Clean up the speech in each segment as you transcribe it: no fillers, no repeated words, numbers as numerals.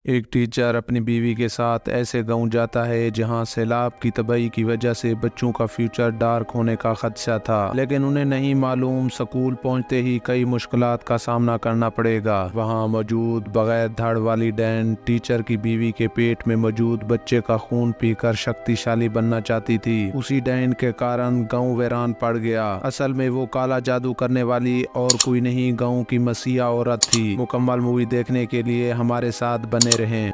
एक टीचर अपनी बीवी के साथ ऐसे गांव जाता है जहां सैलाब की तबाही की वजह से बच्चों का फ्यूचर डार्क होने का खदशा था, लेकिन उन्हें नहीं मालूम स्कूल पहुंचते ही कई मुश्किलात का सामना करना पड़ेगा। वहां मौजूद बगैर धड़ वाली डैन टीचर की बीवी के पेट में मौजूद बच्चे का खून पीकर शक्तिशाली बनना चाहती थी। उसी डैन के कारण गाँव वीरान पड़ गया। असल में वो काला जादू करने वाली और कोई नहीं, गाँव की मसीहा औरत थी। मुकम्मल मूवी देखने के लिए हमारे साथ बने रहें।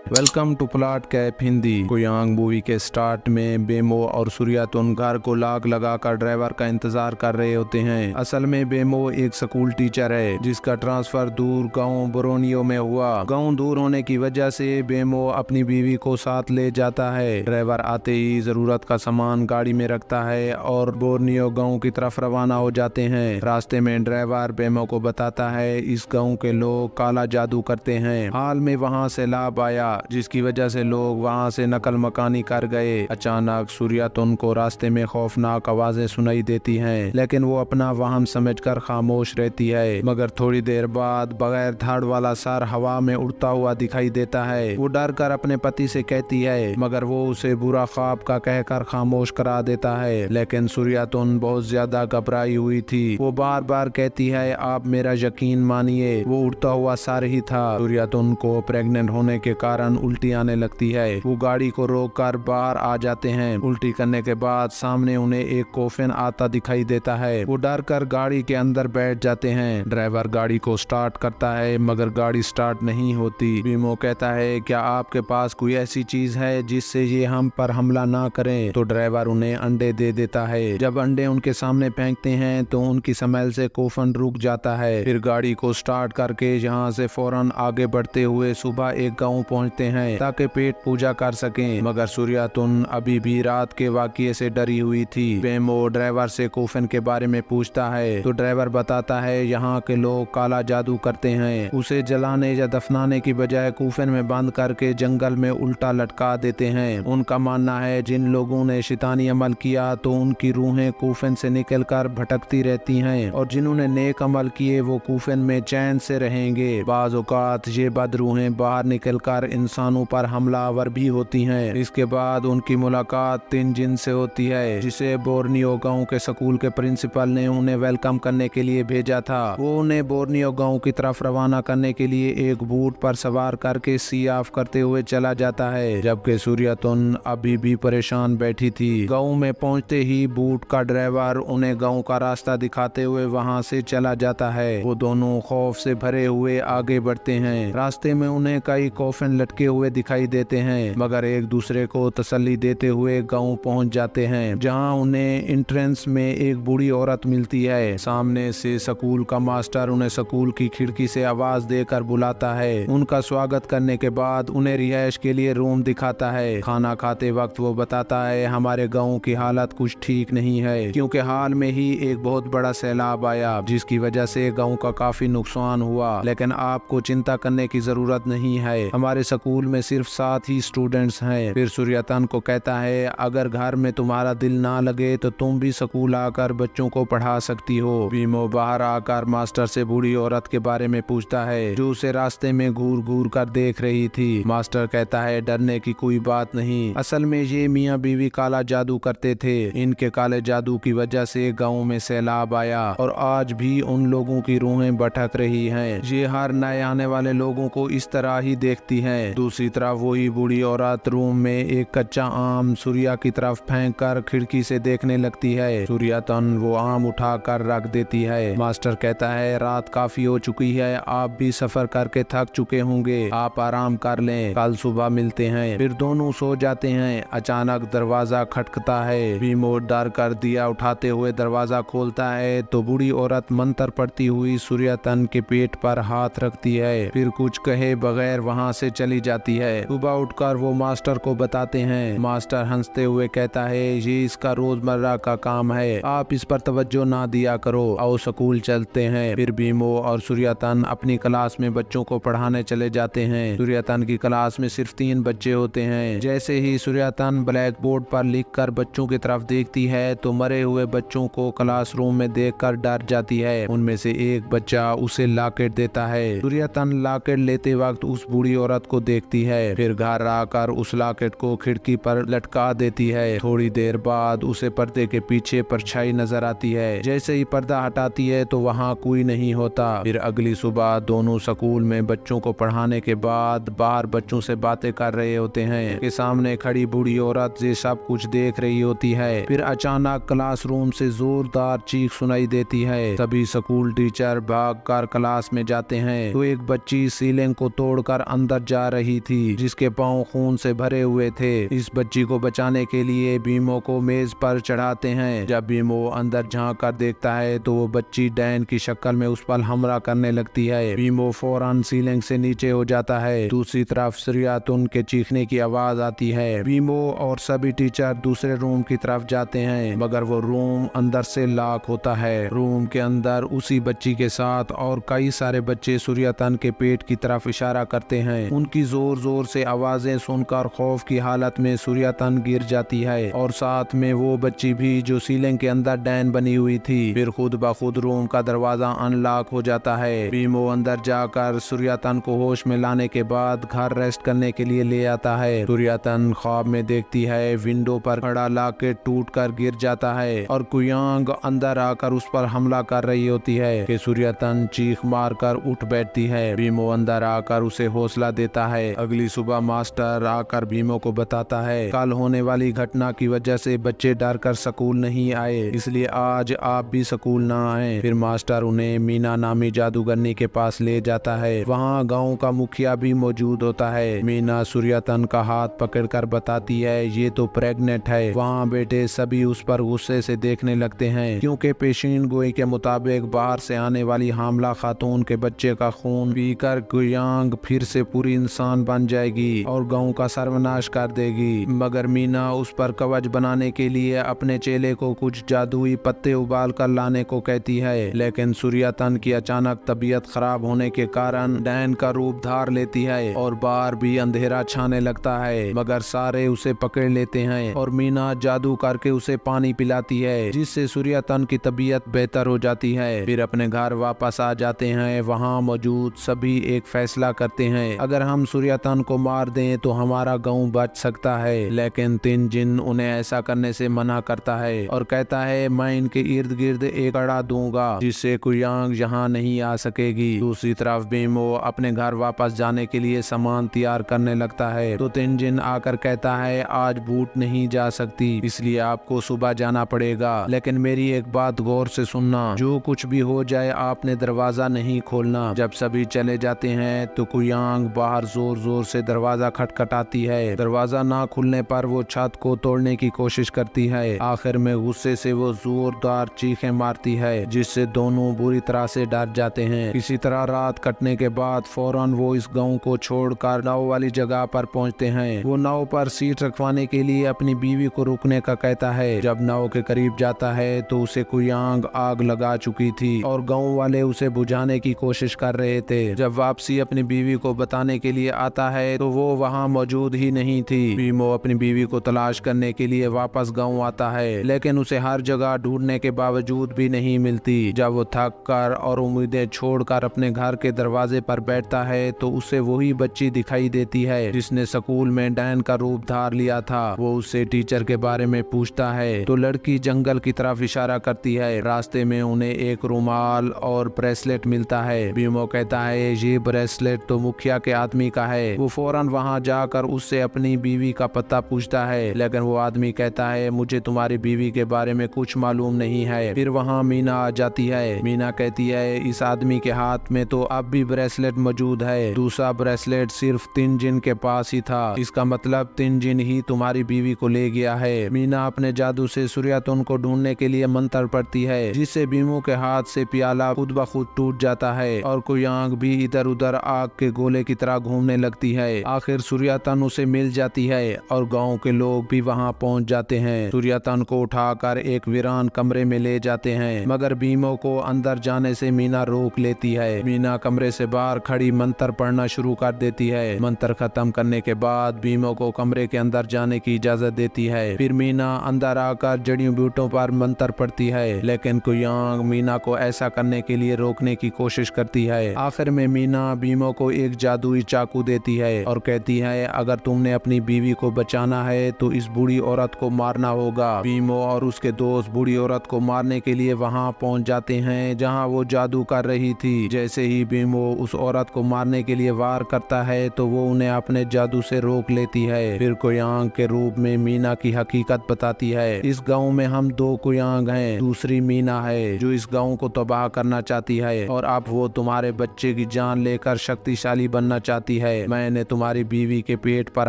Welcome to plot cap Hindi. कोयांग मूवी के स्टार्ट में बेमो और सूर्यातुन घर को लाग लगाकर ड्राइवर का इंतजार कर रहे होते हैं। असल में बेमो एक स्कूल टीचर है जिसका ट्रांसफर दूर गांव बोर्नियो में हुआ। गांव दूर होने की वजह से बेमो अपनी बीवी को साथ ले जाता है। ड्राइवर आते ही जरूरत का सामान गाड़ी में रखता है और बोर्नियो गाँव की तरफ रवाना हो जाते हैं। रास्ते में ड्राइवर बेमो को बताता है इस गाँव के लोग काला जादू करते हैं। हाल में वहाँ सैलाब आया जिसकी वजह से लोग वहां से नकल मकानी कर गए। अचानक सूर्यातुन को रास्ते में खौफनाक आवाजें सुनाई देती हैं, लेकिन वो अपना वहम समझकर खामोश रहती है। मगर थोड़ी देर बाद बगैर धड़ वाला सर हवा में उड़ता हुआ दिखाई देता है। वो डर कर अपने पति से कहती है, मगर वो उसे बुरा ख्वाब का कहकर खामोश करा देता है। लेकिन सूर्यातुन बहुत ज्यादा घबराई हुई थी। वो बार बार कहती है, आप मेरा यकीन मानिए, वो उड़ता हुआ सर ही था। सूर्यातुन को प्रेग्नेंट होने के कारण उल्टी आने लगती है। वो गाड़ी को रोककर बाहर आ जाते हैं। उल्टी करने के बाद सामने उन्हें एक कोफिन आता दिखाई देता है। वो डर कर गाड़ी के अंदर बैठ जाते हैं। ड्राइवर गाड़ी को स्टार्ट करता है मगर गाड़ी स्टार्ट नहीं होती। बीमो कहता है, क्या आपके पास कोई ऐसी चीज है जिससे ये हम पर हमला ना करें? तो ड्राइवर उन्हें अंडे दे देता है। जब अंडे उनके सामने फेंकते हैं तो उनकी स्मेल से कोफिन रुक जाता है। फिर गाड़ी को स्टार्ट करके यहाँ से फौरन आगे बढ़ते हुए सुबह एक गाँव पहुँचते हैं ताकि पेट पूजा कर सकें। मगर सूर्यातुन अभी भी रात के वाकये से डरी हुई थी। बेमो ड्राइवर से कोफिन के बारे में पूछता है तो ड्राइवर बताता है यहाँ के लोग काला जादू करते हैं। उसे जलाने या दफनाने की बजाय कोफिन में बंद करके जंगल में उल्टा लटका देते हैं। उनका मानना है जिन लोगों ने शैतानी अमल किया तो उनकी रूहें कोफिन से निकलकर भटकती रहती हैं और जिन्होंने नेक अमल किए वो कोफिन में चैन से रहेंगे। बाज़ औक़ात ये बदरूहें बाहर निकलकर इंसानों पर हमलावर भी होती हैं। इसके बाद उनकी मुलाकात तीन जिन से होती है जिसे बोर्नियो गांव के स्कूल के प्रिंसिपल ने उन्हें वेलकम करने के लिए भेजा था। वो उन्हें बोर्नियो गांव की तरफ रवाना करने के लिए एक बूट पर सवार करके सी ऑफ करते हुए चला जाता है, जबकि सूर्यातुन अभी भी परेशान बैठी थी। गाँव में पहुँचते ही बूट का ड्राइवर उन्हें गाँव का रास्ता दिखाते हुए वहाँ से चला जाता है। वो दोनों खौफ से भरे हुए आगे बढ़ते हैं। रास्ते में उन्हें कई कॉफिन लटके हुए दिखाई देते हैं, मगर एक दूसरे को तसल्ली देते हुए गांव पहुंच जाते हैं जहां उन्हें एंट्रेंस में एक बूढ़ी औरत मिलती है। सामने से स्कूल का मास्टर उन्हें स्कूल की खिड़की से आवाज देकर बुलाता है। उनका स्वागत करने के बाद उन्हें रिहाइश के लिए रूम दिखाता है। खाना खाते वक्त वो बताता है, हमारे गाँव की हालत कुछ ठीक नहीं है क्योंकि हाल में ही एक बहुत बड़ा सैलाब आया जिसकी वजह से गाँव का काफी नुकसान हुआ, लेकिन आपको चिंता करने की जरूरत नहीं है। हमारे स्कूल में सिर्फ 7 ही स्टूडेंट्स हैं। फिर सूर्यातुन को कहता है, अगर घर में तुम्हारा दिल ना लगे तो तुम भी स्कूल आकर बच्चों को पढ़ा सकती हो। बीमो बाहर आकर मास्टर से बूढ़ी औरत के बारे में पूछता है जो उसे रास्ते में घूर घूर कर देख रही थी। मास्टर कहता है, डरने की कोई बात नहीं, असल में ये मियाँ बीवी काला जादू करते थे। इनके काले जादू की वजह से गाँव में सैलाब आया और आज भी उन लोगों की रूहें भटक रही हैं। ये हर नए आने वाले लोगों को इस तरह ही देखती हैं। दूसरी तरफ वही बूढ़ी औरत रूम में एक कच्चा आम सूर्या की तरफ फेंक कर खिड़की से देखने लगती है। सूर्यातुन वो आम उठाकर रख देती है। मास्टर कहता है, रात काफी हो चुकी है, आप भी सफर करके थक चुके होंगे, आप आराम कर लें, कल सुबह मिलते हैं। फिर दोनों सो जाते हैं। अचानक दरवाजा खटखता है। बीमो डर कर दिया उठाते हुए दरवाजा खोलता है तो बूढ़ी औरत मंत्र पढ़ती हुई सूर्यातुन के पेट पर हाथ रखती है। फिर कुछ कहे बगैर वहाँ से चली चली जाती है। सुबह उठकर वो मास्टर को बताते हैं। मास्टर हंसते हुए कहता है, ये इसका रोजमर्रा का काम है, आप इस पर तवज्जो ना दिया करो, आओ स्कूल चलते हैं। फिर भीमो और सूर्यतन अपनी क्लास में बच्चों को पढ़ाने चले जाते हैं। सूर्यतन की क्लास में सिर्फ 3 बच्चे होते हैं। जैसे ही सूर्यतन ब्लैक बोर्ड पर लिखकर बच्चों की तरफ देखती है तो मरे हुए बच्चों को क्लासरूम में देखकर डर जाती है। उनमें से एक बच्चा उसे लॉकेट देता है। सूर्यतन लॉकेट लेते वक्त उस बूढ़ी औरत को देखती है, फिर घर आकर उस लॉकेट को खिड़की पर लटका देती है। थोड़ी देर बाद उसे पर्दे के पीछे परछाई नजर आती है। जैसे ही पर्दा हटाती है तो वहाँ कोई नहीं होता। फिर अगली सुबह दोनों स्कूल में बच्चों को पढ़ाने के बाद बाहर बच्चों से बातें कर रहे होते हैं कि सामने खड़ी बूढ़ी औरत ये सब कुछ देख रही होती है। फिर अचानक क्लासरूम से जोरदार चीख सुनाई देती है। तभी स्कूल टीचर भागकर क्लास में जाते हैं तो एक बच्ची सीलिंग को तोड़कर अंदर जा रही थी, जिसके पांव खून से भरे हुए थे। इस बच्ची को बचाने के लिए भीमो को मेज पर चढ़ाते हैं। जब भीमो अंदर झांक कर देखता है तो वो बच्ची डैन की शक्ल में उस पर हमला करने लगती है। भीमो फौरन सीलिंग से नीचे हो जाता है। दूसरी तरफ सूर्यतन के चीखने की आवाज आती है। भीमो और सभी टीचर दूसरे रूम की तरफ जाते हैं, मगर वो रूम अंदर से लॉक होता है। रूम के अंदर उसी बच्ची के साथ और कई सारे बच्चे सूर्यतन के पेट की तरफ इशारा करते हैं। उनकी जोर जोर से आवाजें सुनकर खौफ की हालत में सूर्यतन गिर जाती है और साथ में वो बच्ची भी जो सीलिंग के अंदर डैन बनी हुई थी। फिर खुद ब खुद रूम का दरवाजा अनलॉक हो जाता है। भीमो अंदर जाकर सूर्यतन को होश में लाने के बाद घर रेस्ट करने के लिए ले आता है। सूर्यतन ख्वाब में देखती है विंडो पर खड़ा लॉकेट टूटकर गिर जाता है और कुयांग अंदर आकर उस पर हमला कर रही होती है कि सूर्यतन चीख मारकर उठ बैठती है। भीमो अंदर आकर उसे हौसला देता है। अगली सुबह मास्टर आकर भीमो को बताता है, कल होने वाली घटना की वजह से बच्चे डर कर स्कूल नहीं आए, इसलिए आज आप भी स्कूल ना आए। फिर मास्टर उन्हें मीना नामी जादूगरनी के पास ले जाता है। वहाँ गांव का मुखिया भी मौजूद होता है। मीना सूर्यतन का हाथ पकड़कर बताती है, ये तो प्रेग्नेंट है। वहाँ बेटे सभी उस पर गुस्से से देखने लगते हैं, क्योंकि पेशीन गोई के मुताबिक बाहर से आने वाली हामला खातून के बच्चे का खून पीकर कुयांग फिर से पूरी इंसान बन जाएगी और गांव का सर्वनाश कर देगी। मगर मीना उस पर कवच बनाने के लिए अपने चेले को कुछ जादुई पत्ते उबाल कर लाने को कहती है, लेकिन सूर्यतन की अचानक तबीयत खराब होने के कारण डैन का रूप धार लेती है और बाहर भी अंधेरा छाने लगता है। मगर सारे उसे पकड़ लेते हैं और मीना जादू करके उसे पानी पिलाती है, जिससे सूर्यतन की तबीयत बेहतर हो जाती है। फिर अपने घर वापस आ जाते हैं। वहाँ मौजूद सभी एक फैसला करते हैं, अगर हम सूर्यतन को मार दें तो हमारा गांव बच सकता है। लेकिन तीन जिन उन्हें ऐसा करने से मना करता है और कहता है, मैं इनके इर्द गिर्द एक अड़ा दूंगा जिससे कुयांग यहाँ नहीं आ सकेगी। दूसरी तरफ भीमो अपने घर वापस जाने के लिए सामान तैयार करने लगता है तो तीन जिन आकर कहता है, आज बूट नहीं जा सकती, इसलिए आपको सुबह जाना पड़ेगा। लेकिन मेरी एक बात गौर से सुनना, जो कुछ भी हो जाए आपने दरवाजा नहीं खोलना। जब सभी चले जाते हैं तो कुयांग बाहर जोर जोर से दरवाजा खटखटाती है। दरवाजा ना खुलने पर वो छत को तोड़ने की कोशिश करती है। आखिर में गुस्से से वो जोरदार चीखें मारती है, जिससे दोनों बुरी तरह से डर जाते हैं। इसी तरह रात कटने के बाद फौरन वो इस गांव को छोड़कर नाव वाली जगह पर पहुंचते हैं। वो नाव पर सीट रखवाने के लिए अपनी बीवी को रुकने का कहता है। जब नाव के करीब जाता है तो उसे कुयांग आग लगा चुकी थी और गांव वाले उसे बुझाने की कोशिश कर रहे थे। जब वापसी अपनी बीवी को बताने के लिए आता है तो वो वहाँ मौजूद ही नहीं थी। भीमो अपनी बीवी को तलाश करने के लिए वापस गांव आता है, लेकिन उसे हर जगह ढूंढने के बावजूद भी नहीं मिलती। जब वो थक कर और उम्मीदें छोड़कर अपने घर के दरवाजे पर बैठता है तो उसे वही बच्ची दिखाई देती है जिसने स्कूल में डैन का रूप धार लिया था। वो उससे टीचर के बारे में पूछता है तो लड़की जंगल की तरफ इशारा करती है। रास्ते में उन्हें एक रुमाल और ब्रेसलेट मिलता है। भीमो कहता है, ये ब्रेसलेट तो मुखिया के आदमी का है। वो फौरन वहाँ जाकर उससे अपनी बीवी का पता पूछता है, लेकिन वो आदमी कहता है, मुझे तुम्हारी बीवी के बारे में कुछ मालूम नहीं है। फिर वहाँ मीना आ जाती है। मीना कहती है, इस आदमी के हाथ में तो अब भी ब्रेसलेट मौजूद है। दूसरा ब्रेसलेट सिर्फ तीन जिन के पास ही था, इसका मतलब तीन जिन ही तुम्हारी बीवी को ले गया है। मीना अपने जादू से सूर्यतन को ढूंढने के लिए मंत्र पढ़ती है, जिससे भीमो के हाथ से प्याला खुद ब खुद टूट जाता है और कुयांग भी इधर उधर आग के गोले की तरह घूम ढूंढने लगती है। आखिर सूर्यतन उसे मिल जाती है और गांव के लोग भी वहां पहुंच जाते हैं। सूर्यतन को उठाकर एक वीरान कमरे में ले जाते हैं, मगर भीमो को अंदर जाने से मीना रोक लेती है। मीना कमरे से बाहर खड़ी मंत्र पढ़ना शुरू कर देती है। मंत्र खत्म करने के बाद भीमो को कमरे के अंदर जाने की इजाजत देती है। फिर मीना अंदर आकर जड़ी बूटों पर मंत्र पढ़ती है, लेकिन कुयांग मीना को ऐसा करने के लिए रोकने की कोशिश करती है। आखिर में मीना भीमो को एक जादुई चाकू देती है और कहती है, अगर तुमने अपनी बीवी को बचाना है तो इस बूढ़ी औरत को मारना होगा। भीमो और उसके दोस्त बूढ़ी औरत को मारने के लिए वहां पहुंच जाते हैं जहां वो जादू कर रही थी। जैसे ही भीमो उस औरत को मारने के लिए वार करता है तो वो उन्हें अपने जादू से रोक लेती है। फिर कुयांग के रूप में मीना की हकीकत बताती है। इस गांव में हम दो कुयांग हैं, दूसरी मीना है जो इस गांव को तबाह करना चाहती है और अब वो तुम्हारे बच्चे की जान लेकर शक्तिशाली बनना चाहती है। मैंने तुम्हारी बीवी के पेट पर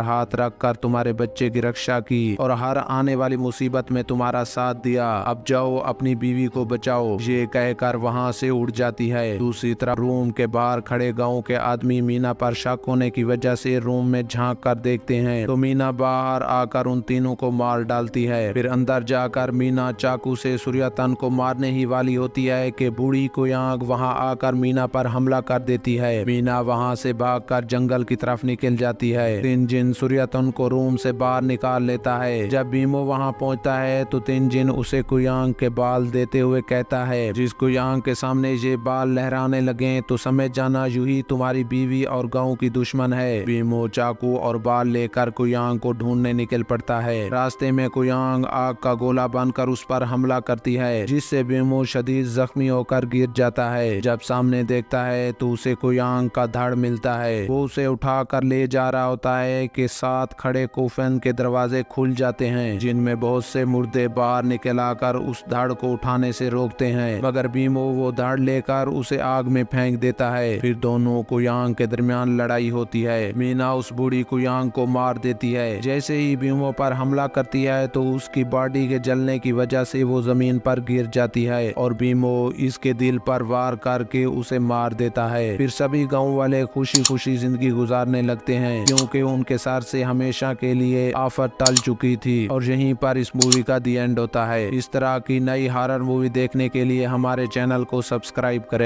हाथ रखकर तुम्हारे बच्चे की रक्षा की और हर आने वाली मुसीबत में तुम्हारा साथ दिया। अब जाओ अपनी बीवी को बचाओ। ये कहकर वहाँ से उड़ जाती है। दूसरी तरफ रूम के बाहर खड़े गांव के आदमी मीना पर शक होने की वजह से रूम में झांक कर देखते हैं तो मीना बाहर आकर उन तीनों को मार डालती है। फिर अंदर जाकर मीना चाकू से सूर्यतन को मारने ही वाली होती है कि बूढ़ी कुयांग वहां आकर मीना पर हमला कर देती है। मीना वहां से भागकर जंगल की तरफ निकल जाती है। तेंजिन सूर्यतन को रूम से बाहर निकाल लेता है। जब भीमो वहां पहुंचता है तो तेंजिन उसे कुयांग के बाल देते हुए कहता है, जिस कुयांग के सामने ये बाल लहराने लगे तो समझ जाना यूही तुम्हारी बीवी और गांव की दुश्मन है। भीमो चाकू और बाल लेकर कुयांग को ढूंढने निकल पड़ता है। रास्ते में कुयांग आग का गोला बनकर उस पर हमला करती है, जिससे भीमो शदीद जख्मी होकर गिर जाता है। जब सामने देखता है तो उसे कुयांग का धड़ मिलता है। वो उसे उठाकर ले जा रहा होता है कि साथ खड़े कोफन के दरवाजे खुल जाते हैं, जिनमें बहुत से मुर्दे बाहर निकल आकर उस धड़ को उठाने से रोकते हैं, मगर भीमो वो धड़ लेकर उसे आग में फेंक देता है। फिर दोनों कुयांग के दरमियान लड़ाई होती है। मीना उस बूढ़ी कुयांग को मार देती है। जैसे ही भीमो पर हमला करती है तो उसकी बॉडी के जलने की वजह से वो जमीन पर गिर जाती है और भीमो इसके दिल पर वार करके उसे मार देता है। फिर सभी गांव वाले खुशी खुशी जिंदगी गुजारने लगते हैं, क्योंकि उनके सर से हमेशा के लिए आफत टल चुकी थी। और यहीं पर इस मूवी का दी एंड होता है। इस तरह की नई हॉरर मूवी देखने के लिए हमारे चैनल को सब्सक्राइब करें।